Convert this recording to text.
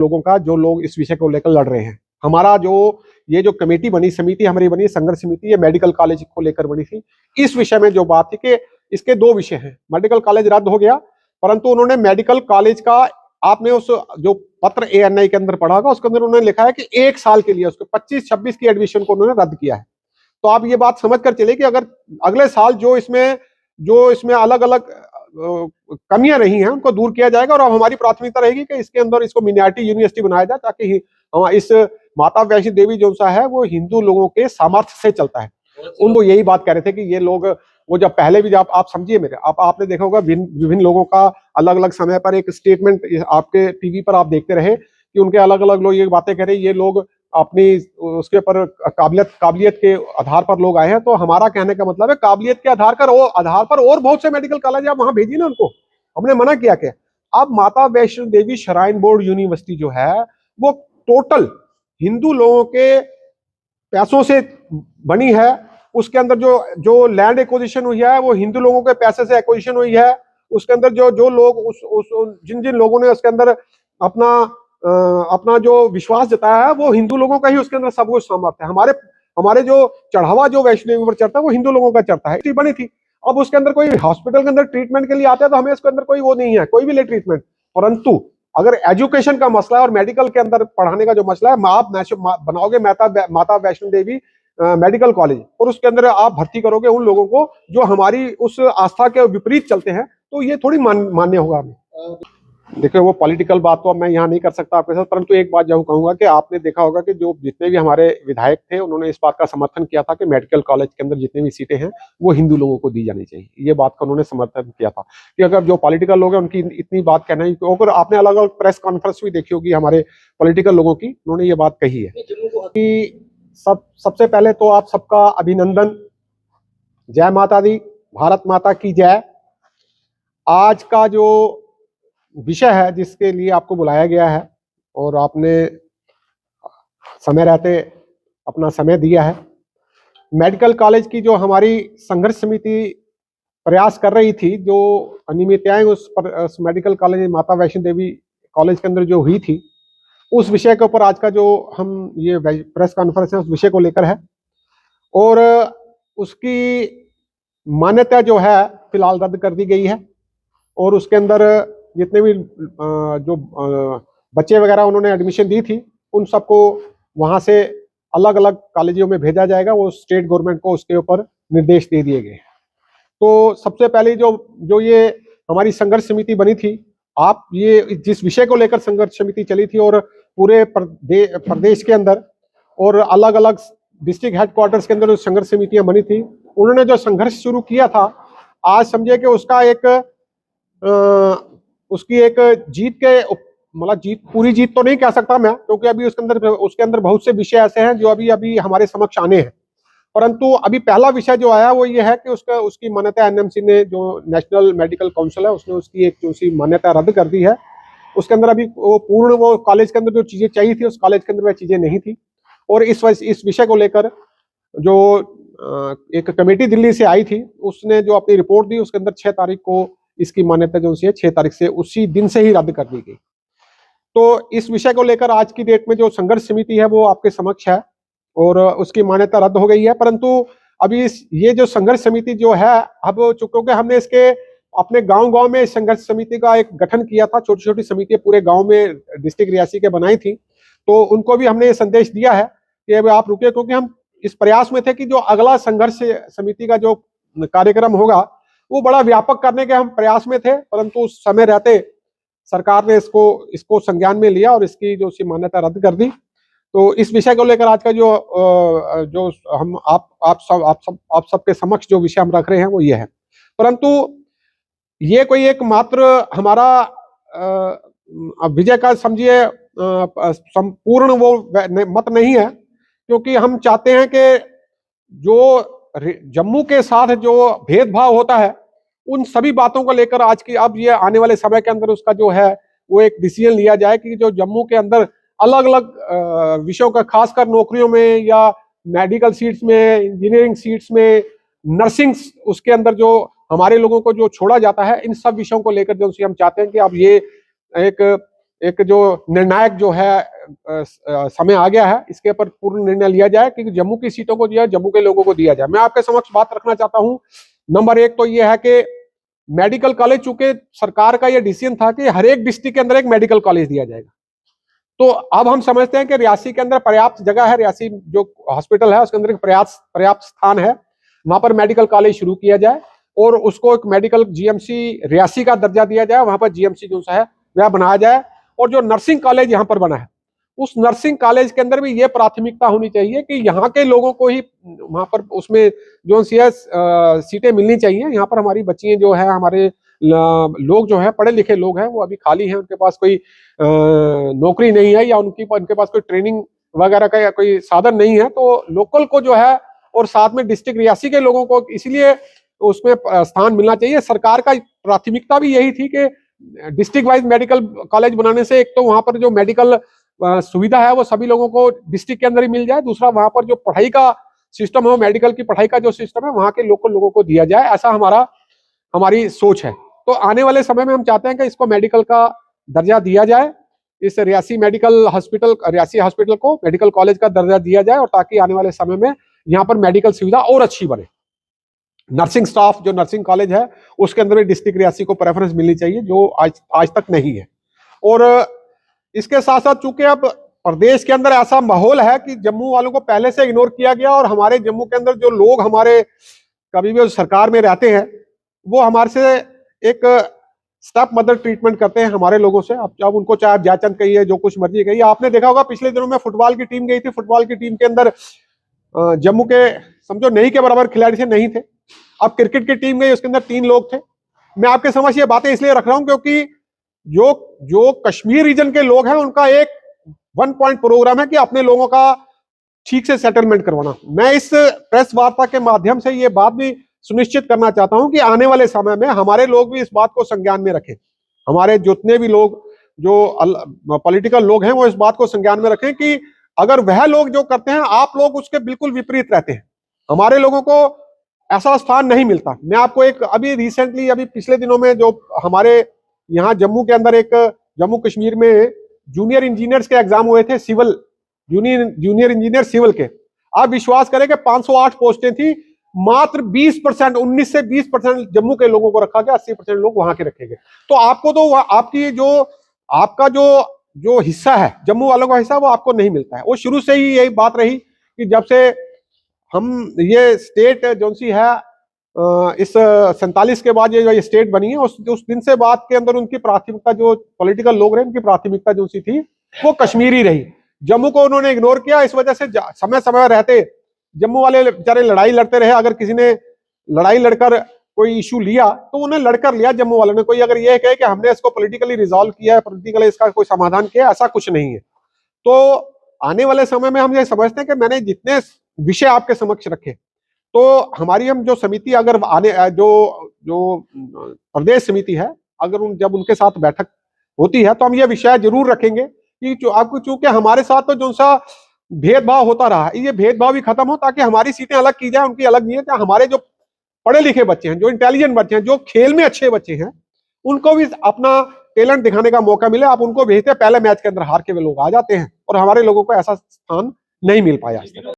लोगों का, जो लोग इस विषय को लेकर लड़ रहे हैं। हमारा जो ये जो कमेटी बनी, समिति हमारी बनी, संघर्ष समिति, ये मेडिकल कॉलेज को लेकर बनी थी। इस विषय में जो बात थी कि इसके दो विषय हैं, मेडिकल कॉलेज रद्द हो गया, परंतु उन्होंने मेडिकल कॉलेज का, आपने उस जो पत्र ANI के अंदर पढ़ा होगा, उसके अंदर उन्होंने लिखा है कि 1 साल के लिए उसको 25-26 की एडमिशन को उन्होंने रद्द किया है। तो आप ये बात समझ कर चले कि अगर अगले साल जो इसमें अलग अलग कमियां रही हैं उनको दूर किया जाएगा, और अब हमारी प्राथमिकता रहेगी कि इसके अंदर इसको मिनियाटी यूनिवर्सिटी बनाया जाए, ताकि इस माता वैष्णो देवी जो सा है वो हिंदू लोगों के सामर्थ्य से चलता है। उनको यही बात कह रहे थे कि ये लोग, वो जब पहले भी, आप समझिए मेरे, आपने देखा होगा विभिन्न लोगों का अलग अलग समय पर एक स्टेटमेंट आपके टीवी पर आप देखते रहे कि उनके अलग अलग लोग ये बातें कह रहे हैं, ये लोग अपनी उसके ऊपर काबिलियत के आधार पर लोग आए हैं। तो हमारा कहने का मतलब है, काबिलियत के आधार पर और बहुत से मेडिकल कॉलेज आप वहां भेजिए ना उनको। हमने मना किया कि अब माता Vaishno Devi shrine board university जो है वो टोटल हिंदू लोगों के पैसों से बनी है। उसके अंदर जो लैंड एक्विजिशन हुई है वो हिंदू लोगों के पैसे से एक्विजिशन हुई है। उसके अंदर जो लोग जिन लोगों ने उसके अंदर अपना जो विश्वास जताया है वो हिंदू लोगों का ही उसके अंदर सब कुछ सामर्थ्य है। हमारे जो चढ़ावा जो वैष्णो देवी पर चढ़ता है वो हिंदू लोगों का चढ़ता है, बनी थी। अब उसके अंदर कोई हॉस्पिटल के अंदर ट्रीटमेंट के लिए आता है तो हमें इसके अंदर कोई वो नहीं है, कोई भी ले ट्रीटमेंट। परंतु अगर एजुकेशन का मसला है और मेडिकल के अंदर पढ़ाने का जो मसला है, आप बनाओगे माता वैष्णो देवी मेडिकल कॉलेज और उसके अंदर आप भर्ती करोगे उन लोगों को जो हमारी उस आस्था के विपरीत चलते हैं, तो ये थोड़ी मान्य होगा हमें। देखिए, वो पॉलिटिकल बात तो मैं यहाँ नहीं कर सकता आपके साथ, परंतु एक बात जरूर कहूंगा कि आपने देखा होगा कि जो जितने भी हमारे विधायक थे उन्होंने इस बात का समर्थन किया था कि मेडिकल कॉलेज के अंदर जितनी भी सीटें हैं वो हिंदू लोगों को दी जानी चाहिए। ये बात का उन्होंने समर्थन किया था कि अगर जो पॉलिटिकल लोग हैं उनकी इतनी बात कहना ही, और आपने अलग अलग प्रेस कॉन्फ्रेंस भी देखी होगी हमारे पॉलिटिकल लोगों की, उन्होंने ये बात कही है कि सबसे पहले तो आप सबका अभिनंदन, जय माता दी, भारत माता की जय। आज का जो विषय है जिसके लिए आपको बुलाया गया है और आपने समय रहते अपना समय दिया है, मेडिकल कॉलेज की जो हमारी संघर्ष समिति प्रयास कर रही थी, जो अनियमितताएं उस मेडिकल कॉलेज माता वैष्णो देवी कॉलेज के अंदर जो हुई थी, उस विषय के ऊपर आज का जो हम ये प्रेस कॉन्फ्रेंस है उस विषय को लेकर है। और उसकी मान्यता जो है फिलहाल रद्द कर दी गई है, और उसके अंदर जितने भी जो बच्चे वगैरह उन्होंने एडमिशन दी थी उन सबको वहां से अलग अलग कॉलेजों में भेजा जाएगा। वो स्टेट गवर्नमेंट को उसके ऊपर निर्देश दे दिए गए। तो सबसे पहले जो ये हमारी संघर्ष समिति बनी थी, आप ये जिस विषय को लेकर संघर्ष समिति चली थी और पूरे प्रदेश के अंदर और अलग अलग डिस्ट्रिक्ट हेडक्वार्टर्स के अंदर जो संघर्ष समितियां बनी थी, उन्होंने जो संघर्ष शुरू किया था, आज समझिए कि उसका उसकी एक जीत के, मतलब पूरी जीत तो नहीं कह सकता मैं, क्योंकि अभी उसके अंदर बहुत से विषय ऐसे हैं जो अभी हमारे समक्ष आने हैं। परंतु अभी पहला विषय जो आया वो ये है कि उसकी मान्यता NMC ने, जो नेशनल मेडिकल काउंसिल है, उसने उसकी एक सी मान्यता रद्द कर दी है। उसके अंदर अभी वो कॉलेज के अंदर जो चीजें चाहिए थी उस कॉलेज के अंदर वह चीजें नहीं थी। और इस विषय को लेकर जो एक कमेटी दिल्ली से आई थी, उसने जो अपनी रिपोर्ट दी, उसके अंदर 6 तारीख को इसकी मान्यता जो है 6 तारीख से उसी दिन से ही रद्द कर दी गई। तो इस विषय को लेकर आज की डेट में जो संघर्ष समिति है वो आपके समक्ष है और उसकी मान्यता रद्द हो गई है। परंतु अभी ये जो संघर्ष समिति जो है, अब चूंकि हमने इसके अपने गांव में संघर्ष समिति का एक गठन किया था, छोटी छोटी समितियां पूरे गांव में डिस्ट्रिक्ट रियासी के बनाई थी, तो उनको भी हमने ये संदेश दिया है कि अब आप रुकिए, क्योंकि हम इस प्रयास में थे कि जो अगला संघर्ष समिति का जो कार्यक्रम होगा वो बड़ा व्यापक करने के हम प्रयास में थे। परंतु उस समय रहते सरकार ने इसको संज्ञान में लिया और इसकी जो मान्यता रद्द कर दी। तो इस विषय को लेकर आज का जो हम आप सबके समक्ष जो विषय हम रख रहे हैं वो ये है। परंतु ये कोई एक मात्र हमारा विजय का समझिए संपूर्ण वो मत नहीं है, क्योंकि हम चाहते हैं कि जो जम्मू के साथ जो भेदभाव होता है उन सभी बातों को लेकर अब ये आने वाले समय के अंदर उसका जो है वो एक डिसीजन लिया जाए कि जो जम्मू के अंदर अलग अलग विषयों का, खासकर नौकरियों में या मेडिकल सीट्स में, इंजीनियरिंग सीट्स में, नर्सिंग, उसके अंदर जो हमारे लोगों को जो छोड़ा जाता है, इन सब विषयों को लेकर जो हम चाहते हैं कि अब ये एक एक जो निर्णायक जो है समय आ गया है, इसके ऊपर पूर्ण निर्णय लिया जाए कि जम्मू की सीटों को दिया, जम्मू के लोगों को दिया जाए। मैं आपके समक्ष बात रखना चाहता हूं। नंबर एक तो यह है कि मेडिकल कॉलेज, चूंकि सरकार का यह डिसीजन था कि हर एक डिस्ट्रिक्ट के अंदर एक मेडिकल कॉलेज दिया जाएगा, तो अब हम समझते हैं कि रियासी के अंदर पर्याप्त जगह है, रियासी जो हॉस्पिटल है उसके अंदर एक पर्याप्त स्थान है, वहां पर मेडिकल कॉलेज शुरू किया जाए और उसको एक मेडिकल जीएमसी रियासी का दर्जा दिया जाए, वहां पर जीएमसी जो है वह बनाया जाए। और जो नर्सिंग कॉलेज यहाँ पर बना है, उस नर्सिंग कॉलेज के अंदर भी ये प्राथमिकता होनी चाहिए कि यहाँ के लोगों को ही वहां पर उसमें जो सीटें मिलनी चाहिए। यहाँ पर हमारी बच्चियां जो है, हमारे लोग जो है पढ़े लिखे लोग हैं, वो अभी खाली हैं, उनके पास कोई नौकरी नहीं है या उनके पास कोई ट्रेनिंग वगैरह का या कोई साधन नहीं है, तो लोकल को जो है और साथ में डिस्ट्रिक्ट रियासी के लोगों को इसलिए उसमें स्थान मिलना चाहिए। सरकार का प्राथमिकता भी यही थी कि डिस्ट्रिक्ट वाइज मेडिकल कॉलेज बनाने से एक तो वहां पर जो मेडिकल सुविधा है वो सभी लोगों को डिस्ट्रिक्ट के अंदर ही मिल जाए, दूसरा वहां पर जो पढ़ाई का सिस्टम है, मेडिकल की पढ़ाई का जो सिस्टम है वहां के लोकल लोगों को दिया जाए, ऐसा हमारी सोच है। तो आने वाले समय में हम चाहते हैं कि इसको मेडिकल का दर्जा दिया जाए, इस रियासी हॉस्पिटल को मेडिकल कॉलेज का दर्जा दिया जाए, और ताकि आने वाले समय में यहाँ पर मेडिकल सुविधा और अच्छी बने। नर्सिंग स्टाफ जो नर्सिंग कॉलेज है उसके अंदर भी डिस्ट्रिक्ट रियासी को प्रेफरेंस मिलनी चाहिए, जो आज तक नहीं है। और इसके साथ साथ चूंकि अब प्रदेश के अंदर ऐसा माहौल है कि जम्मू वालों को पहले से इग्नोर किया गया, और हमारे जम्मू के अंदर जो लोग हमारे कभी भी सरकार में रहते हैं वो हमारे से एक स्टेप मदर ट्रीटमेंट करते हैं हमारे लोगों से। अब उनको चाहे आप जयचंद कहिए, जो कुछ मर्जी कहिए। आपने देखा होगा पिछले दिनों में फुटबॉल की टीम गई थी, फुटबॉल की टीम के अंदर जम्मू के समझो नहीं के बराबर खिलाड़ी से नहीं थे। अब क्रिकेट की टीम गई, उसके अंदर 3 लोग थे। मैं आपके समझ ये बातें इसलिए रख रहा हूं क्योंकि जो कश्मीर रीजन के लोग हैं उनका एक 1 पॉइंट प्रोग्राम है कि अपने लोगों का ठीक से सेटलमेंट करवाना। मैं इस प्रेस वार्ता के माध्यम से ये बात भी सुनिश्चित करना चाहता हूं कि आने वाले समय में हमारे लोग भी इस बात को संज्ञान में रखें। हमारे जितने भी लोग जो पॉलिटिकल लोग हैं वो इस बात को संज्ञान में रखें कि अगर वह लोग जो करते हैं आप लोग उसके बिल्कुल विपरीत रहते हैं, हमारे लोगों को ऐसा स्थान नहीं मिलता। मैं आपको एक अभी रिसेंटली अभी पिछले दिनों में जो हमारे यहाँ जम्मू के अंदर एक जम्मू कश्मीर में जूनियर इंजीनियर्स के एग्जाम हुए थे, सिविल जूनियर इंजीनियर सिविल के। आप विश्वास करें कि 508 पोस्टें थी, मात्र 20% 19 से 20% जम्मू के लोगों को रखा गया, 80% लोग वहां के रखे गए। तो आपको तो आपकी आपका जो हिस्सा है, जम्मू वालों का हिस्सा, वो आपको नहीं मिलता है। वो शुरू से ही यही बात रही कि जब से हम ये स्टेट जो सी है इस 47 के बाद ये स्टेट बनी है, उस दिन से बाद के अंदर उनकी प्राथमिकता, जो पॉलिटिकल लोग रहे उनकी प्राथमिकता जो सी थी वो कश्मीरी रही। जम्मू को उन्होंने इग्नोर किया। इस वजह से समय समय रहते जम्मू वाले बेचारे लड़ाई लड़ते रहे। अगर किसी ने लड़ाई लड़कर कोई इशू लिया तो उन्हें लड़कर लिया जम्मू वालों ने। कोई अगर ये कहे कि हमने इसको पॉलिटिकली रिजॉल्व किया है, पॉलिटिकली इसका कोई समाधान किया, ऐसा कुछ नहीं है। तो आने वाले समय में हम ये समझते हैं कि मैंने जितने विषय आपके समक्ष रखे, तो हमारी हम जो समिति अगर आने जो प्रदेश समिति है, अगर जब उनके साथ बैठक होती है तो हम ये विषय जरूर रखेंगे कि चूंकि हमारे साथ तो जो सा भेदभाव होता रहा है, ये भेदभाव भी खत्म हो, ताकि हमारी सीटें अलग की जाए, उनकी अलग नहीं है। हमारे जो पढ़े लिखे बच्चे हैं, जो इंटेलिजेंट बच्चे हैं, जो खेल में अच्छे बच्चे हैं, उनको भी अपना टैलेंट दिखाने का मौका मिले। आप उनको भेजते हैं, पहले मैच के अंदर हार के वे लोग आ जाते हैं, और हमारे लोगों को ऐसा स्थान नहीं मिल पाया।